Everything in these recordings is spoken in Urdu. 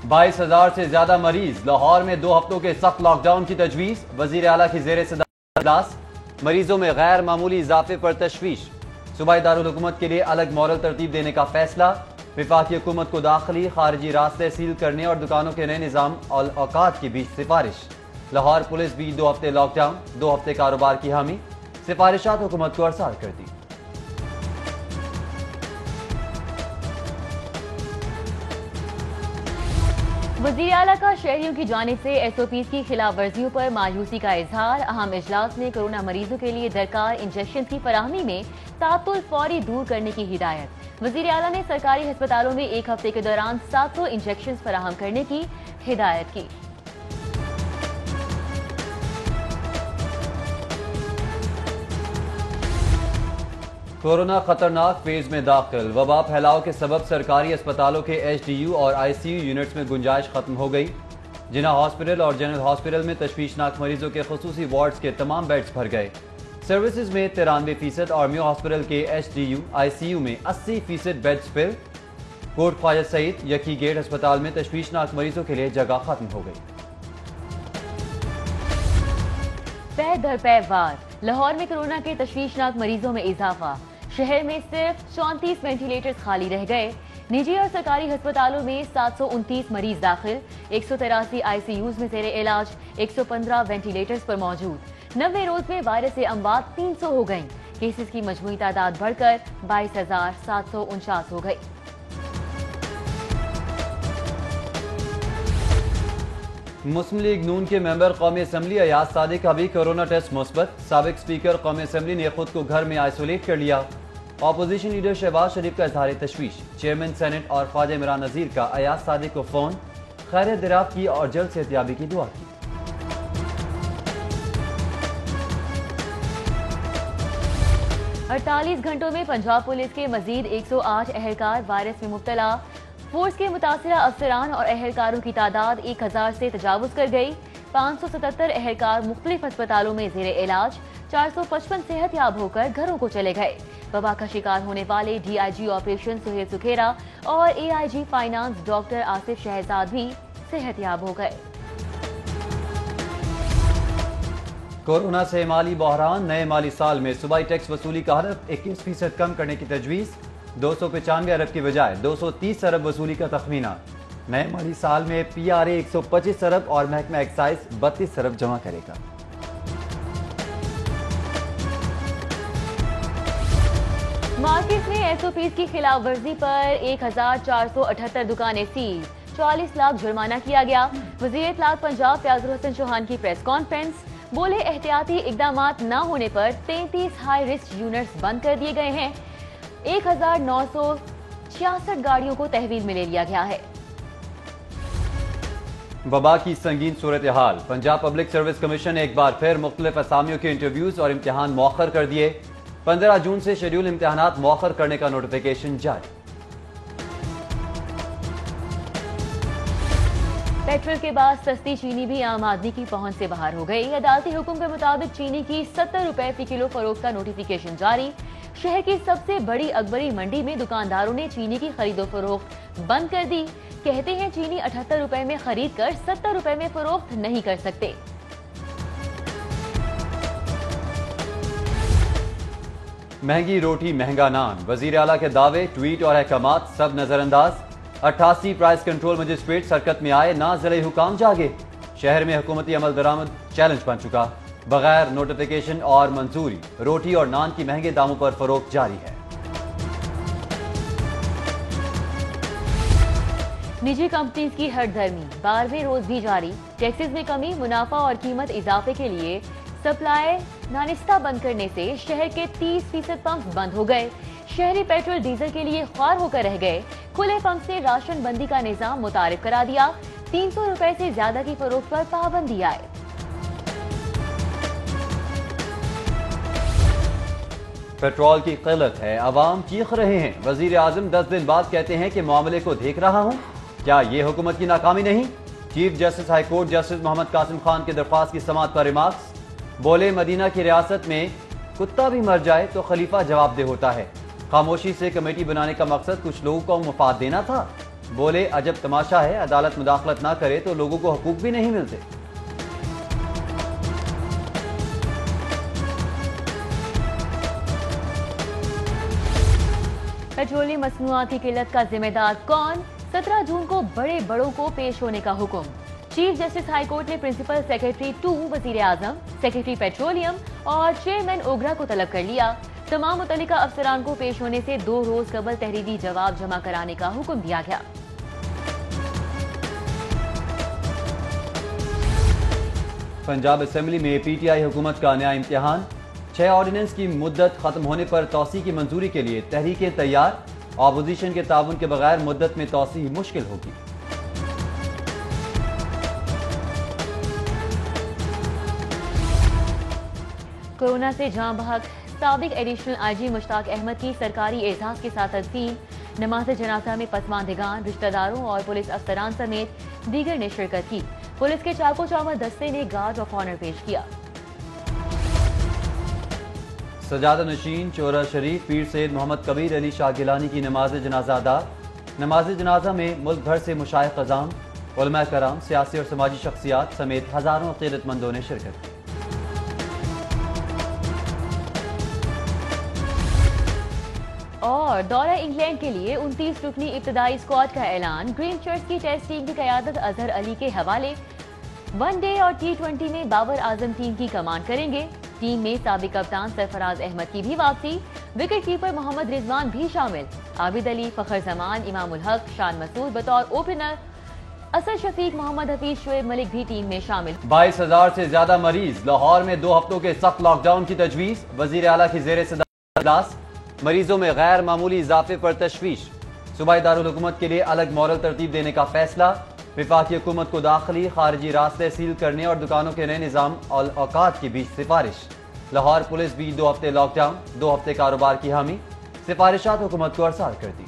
22,000 سے زیادہ مریض، لاہور میں 2 ہفتوں کے سخت لاک ڈاؤن کی تجویز، وزیر اعلیٰ کی زیر صدارت اجلاس، مریضوں میں غیر معمولی اضافے پر تشویش، صوبائی دارالحکومت کے لیے الگ ماڈل ترتیب دینے کا فیصلہ، وفاقی حکومت کو داخلی خارجی راستے سیل کرنے اور دکانوں کے نئے نظام اوقات کے بیچ سفارش، لاہور پولیس بھی 2 ہفتے لاک ڈاؤن، 2 ہفتے کاروبار کی حامی، سفارشات حکومت کو ارسال کر دی۔ وزیر اعلیٰ کا شہریوں کی جانب سے ایس او پیز کی خلاف ورزیوں پر مایوسی کا اظہار، اہم اجلاس میں کورونا مریضوں کے لیے درکار انجیکشن کی فراہمی میں تعطل فوری دور کرنے کی ہدایت۔ وزیر اعلیٰ نے سرکاری ہسپتالوں میں 1 ہفتے کے دوران 700 انجیکشن فراہم کرنے کی ہدایت کی۔ کورونا خطرناک فیز میں داخل، وبا پھیلاؤ کے سبب سرکاری اسپتالوں کے ایچ ڈی یو اور آئی سی یو یونٹس میں گنجائش ختم ہو گئی۔ جناح ہاسپٹل اور جنرل ہاسپٹل میں تشویشناک مریضوں کے خصوصی وارڈز کے تمام بیڈز بھر گئے۔ سروسز میں 93% اور میو ہاسپٹل کے H D U I C U میں 80% بیڈز فل۔ کوٹ خواجہ سعید یکی گیٹ ہسپتال میں تشویشناک مریضوں کے لیے جگہ ختم ہو گئی۔ پے در پے وار، لاہور میں کورونا کے تشویشناک مریضوں میں اضافہ، شہر میں صرف 34 وینٹیلیٹرز خالی رہ گئے۔ نجی اور سرکاری ہسپتالوں میں 729 مریض داخل، 183 آئی سی یوز میں زیر علاج، 115 وینٹیلیٹرز پر موجود۔ 90 روز میں وائرس سے اموات 300 ہو گئیں، کیسز کی مجموعی تعداد بڑھ کر 22,749 ہو گئی۔ مسلم لیگ نون کے ممبر قومی اسمبلی ایاز صادق کا بھی کورونا ٹیسٹ مثبت، سابق اسپیکر قومی اسمبلی نے خود کو گھر میں آئسولیٹ کر لیا۔ اپوزیشن لیڈر شہباز شریف کا اظہار تشویش، چیئرمین سینٹ اور خواجہ عمران نذیر کا ایاز صادق کو فون، خیریت دریافت کی اور جلد صحتیابی کی دعا کی۔ 48 گھنٹوں میں پنجاب پولیس کے مزید 108 اہلکار وائرس میں مبتلا، فورس کے متاثرہ افسران اور اہلکاروں کی تعداد 1000 سے تجاوز کر گئی۔ 577 اہلکار مختلف ہسپتالوں میں زیر علاج، 455 صحت یاب ہو کر گھروں کو چلے گئے۔ وبا کا شکار ہونے والے D I G operation Sohail Sukhera اور A I G finance doctor Asif Shahzad بھی صحت یاب ہو گئے۔ کورونا سے مالی بحران، نئے مالی سال میں صوبائی ٹیکس وصولی کا ہدف 21% کم کرنے کی تجویز، 295 ارب کی بجائے 230 ارب وصولی کا تخمینہ۔ نئے مالی سال میں پی آر اے 125 ارب اور محکمہ ایکسائز 32 ارب جمع کرے گا۔ مارکیٹ میں ایس او پیز کی خلاف ورزی پر 1478 دکانیں سیل، 44 لاکھ جرمانہ کیا گیا۔ وزیر اطلاعات پنجاب فیاض الحسن چوہان کی پریس کانفرنس، بولے احتیاطی اقدامات نہ ہونے پر 33 ہائی رسک یونٹس بند کر دیے گئے ہیں، 1966 گاڑیوں کو تحویل میں لے لیا گیا ہے۔ وبا کی سنگین صورتحال، پنجاب پبلک سروس کمیشن نے ایک بار پھر مختلف اسامیوں کے انٹرویوز اور امتحان مؤخر کر دیے۔ 15 جون سے شیڈول امتحانات مؤخر کرنے کا نوٹیفیکیشن جاری۔ پیٹرول کے بعد سستی چینی بھی عام آدمی کی پہنچ سے باہر ہو گئی۔ عدالتی حکم کے مطابق چینی کی 70 روپے فی کلو فروخت کا نوٹیفیکیشن جاری۔ شہر کی سب سے بڑی اکبری منڈی میں دکانداروں نے چینی کی خرید و فروخت بند کر دی، کہتے ہیں چینی 78 روپے میں خرید کر 70 روپے میں فروخت نہیں کر سکتے۔ مہنگی روٹی مہنگا نان، وزیر اعلیٰ کے دعوے، ٹویٹ اور احکامات سب نظر انداز۔ 88 پرائس کنٹرول مجسٹریٹ سرکت میں آئے، نہ ضلعی حکام جاگے۔ شہر میں حکومتی عمل درآمد چیلنج بن چکا، بغیر نوٹیفیکیشن اور منظوری روٹی اور نان کی مہنگے داموں پر فروخت جاری ہے۔ نجی کمپنیز کی ہٹ دھرمی 12ویں روز بھی جاری، ٹیکسز میں کمی، منافع اور قیمت اضافے کے لیے سپلائی نانستہ بند کرنے سے شہر کے 30% پمپ بند ہو گئے۔ شہری پیٹرول ڈیزل کے لیے خوار ہو کر رہ گئے۔ کھلے پمپ سے راشن بندی کا نظام متعارف کرا دیا، 300 روپے سے زیادہ کی فروخت پر پابندی آئے۔ پیٹرول کی قلت ہے، عوام چیخ رہے ہیں، وزیر اعظم 10 دن بعد کہتے ہیں کہ معاملے کو دیکھ رہا ہوں۔ کیا یہ حکومت کی ناکامی نہیں؟ Chief justice high court justice Muhammad Qasim Khan کی درخواست کی سماعت پر ریمارکس، بولے مدینہ کی ریاست میں کتا بھی مر جائے تو خلیفہ جواب دہ ہوتا ہے۔ خاموشی سے کمیٹی بنانے کا مقصد کچھ لوگوں کو مفاد دینا تھا۔ بولے عجب تماشا ہے، عدالت مداخلت نہ کرے تو لوگوں کو حقوق بھی نہیں ملتے۔ پیٹرولیم مصنوعات کی قلت کا ذمہ دار کون؟ 17 جون کو بڑے بڑوں کو پیش ہونے کا حکم۔ چیف جسٹس ہائی کورٹ نے پرنسپل سیکرٹری 2 وزیر اعظم، سیکرٹری پیٹرولیم اور چیئرمین اوگرا کو طلب کر لیا۔ تمام متعلقہ افسران کو پیش ہونے سے 2 روز قبل تحریری جواب جمع کرانے کا حکم دیا گیا۔ پنجاب اسمبلی میں پی ٹی آئی حکومت کا نیا امتحان، 6 آرڈیننس کی مدت ختم ہونے پر توسیع کی منظوری کے لیے تحریکیں تیار، اپوزیشن کے تعاون کے بغیر مدت میں توسیع مشکل ہوگی۔ کورونا سے جاں بحق سابق ایڈیشنل آئی جی مشتاق احمد کی سرکاری اعزاز کے ساتھ تدفین، نماز جنازہ میں پسماندگان، رشتہ داروں اور پولیس افسران سمیت دیگر نے شرکت کی۔ پولیس کے چاقو چومر دستے نے گارڈ آف آنر پیش کیا۔ سجادہ نشین چورہ شریف پیر سید محمد کبیر علی شاہ گیلانی کی نماز جنازہ ادا۔ نماز جنازہ میں ملک بھر سے مشائخ اعظام، علماء کرام، سیاسی اور سماجی شخصیات سمیت ہزاروں عقیدت مندوں نے شرکت کی۔ اور دورہ انگلینڈ کے لیے 29 رکنی ابتدائی اسکواڈ کا اعلان، گرین شرٹس کی ٹیسٹ ٹیم کی قیادت اظہر علی کے حوالے۔ ون ڈے اور T20 میں بابر اعظم ٹیم کی کمان کریں گے۔ ٹیم میں سابق کپتان سرفراز احمد کی بھی واپسی، وکٹ کیپر محمد رضوان بھی شامل، عابد علی، فخر زمان، امام الحق، شان مسعود بطور اوپنر، اسد شفیق، محمد حفیظ، شعیب ملک بھی ٹیم میں شامل۔ 22,000 سے زیادہ مریض، لاہور میں 2 ہفتوں کے سخت لاک ڈاؤن کی تجویز، وزیر اعلیٰ کی زیر صدارت اجلاس، مریضوں میں غیر معمولی اضافے پر تشویش، صوبائی دارالحکومت کے لیے الگ مورل ترتیب دینے کا فیصلہ، وفاقی حکومت کو داخلی خارجی راستے سیل کرنے اور دکانوں کے نئے نظام اوقات کی بھی سفارش، لاہور پولیس بھی 2 ہفتے لاک ڈاؤن، 2 ہفتے کاروبار کی حامی، سفارشات حکومت کو ارسال کر دی۔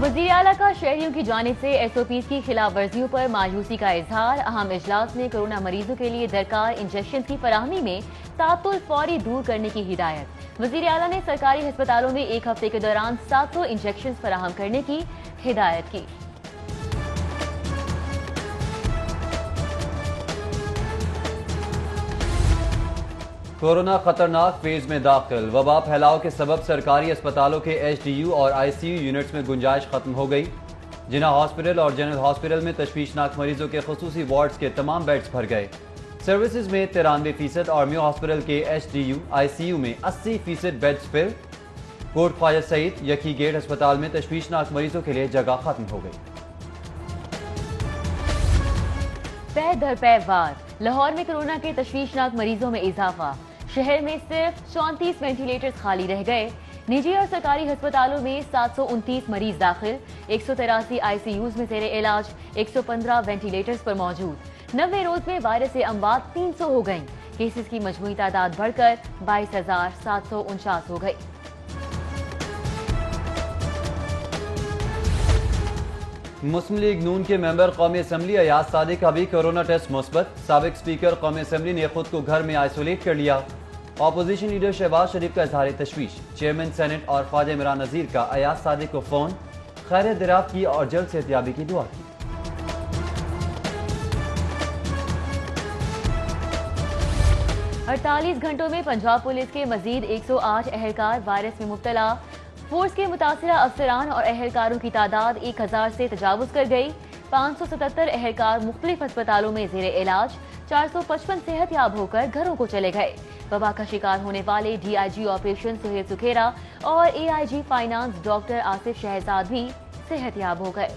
وزیر اعلیٰ کا شہریوں کی جانب سے ایس او پیز کی خلاف ورزیوں پر مایوسی کا اظہار، اہم اجلاس میں کورونا مریضوں کے لیے درکار انجیکشن کی فراہمی میں تعطل فوری دور کرنے کی ہدایت۔ وزیر اعلیٰ نے سرکاری ہسپتالوں میں 1 ہفتے کے دوران 700 انجیکشن فراہم کرنے کی ہدایت کی۔ کورونا خطرناک فیز میں داخل، وبا پھیلاؤ کے سبب سرکاری اسپتالوں کے ایچ ڈی یو اور آئی سی یو یونٹس میں گنجائش ختم ہو گئی۔ جناح ہاسپٹل اور جنرل ہاسپٹل میں تشویشناک مریضوں کے خصوصی وارڈز کے تمام بیڈز بھر گئے۔ سروسز میں 93% اور میو ہاسپٹل کے H D U I C U میں 80% بیڈز فل۔ کوٹ خواجہ سعید یکی گیٹ ہسپتال میں تشویشناک مریضوں کے لیے جگہ ختم ہو گئی۔ پے در پے وار، لاہور میں کورونا کے تشویشناک مریضوں میں اضافہ، شہر میں صرف 34 وینٹیلیٹرز خالی رہ گئے۔ نجی اور سرکاری ہسپتالوں میں 729 مریض داخل، 183 آئی سی یوز میں زیر علاج، 115 وینٹیلیٹرز پر موجود۔ 90 روز میں وائرس سے اموات 300 ہو گئیں، کیسز کی مجموعی تعداد بڑھ کر 22,749 ہو گئی۔ مسلم لیگ نون کے ممبر قومی اسمبلی ایاز صادق کا بھی کورونا ٹیسٹ مثبت، سابق اسپیکر قومی اسمبلی نے خود کو گھر میں آئسولیٹ کر لیا۔ اپوزیشن لیڈر شہباز شریف کا اظہار تشویش، چیئرمین سینٹ اور خواجہ عمران نذیر کا ایاز صادق کو فون، خیریت دریافت کی اور جلد صحتیابی کی دعا کی۔ اڑتالیس گھنٹوں میں پنجاب پولیس کے مزید 108 اہلکار وائرس میں مبتلا، فورس کے متاثرہ افسران اور اہلکاروں کی تعداد 1000 سے تجاوز کر گئی۔ 577 اہلکار مختلف ہسپتالوں میں زیر علاج، 455 صحت یاب ہو کر گھروں کو چلے گئے۔ وبا کا شکار ہونے والے D I G operation Sohail Sukhera اور A I G finance doctor Asif Shahzad بھی صحت یاب ہو گئے۔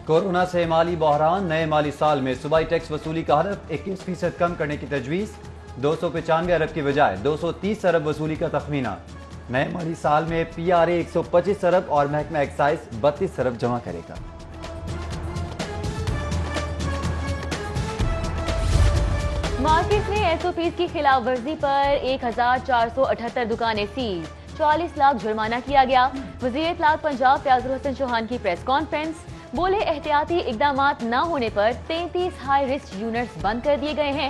کورونا سے مالی بحران، نئے مالی سال میں صوبائی ٹیکس وصولی کا ہدف 21% کم کرنے کی تجویز، 295 ارب کی بجائے 230 ارب وصولی کا تخمینہ۔ نئے مالی سال میں پی آر اے 125 ارب اور محکمہ ایکسائز 32 ارب جمع کرے گا۔ مارکیٹ میں ایس او پیز کی خلاف ورزی پر 1478 دکانیں سیز، 44 لاکھ جرمانہ کیا گیا۔ وزیر اطلاعات پنجاب فیاض الحسن چوہان کی پریس کانفرنس، بولے احتیاطی اقدامات نہ ہونے پر 33 ہائی رسک یونٹس بند کر دیے گئے ہیں۔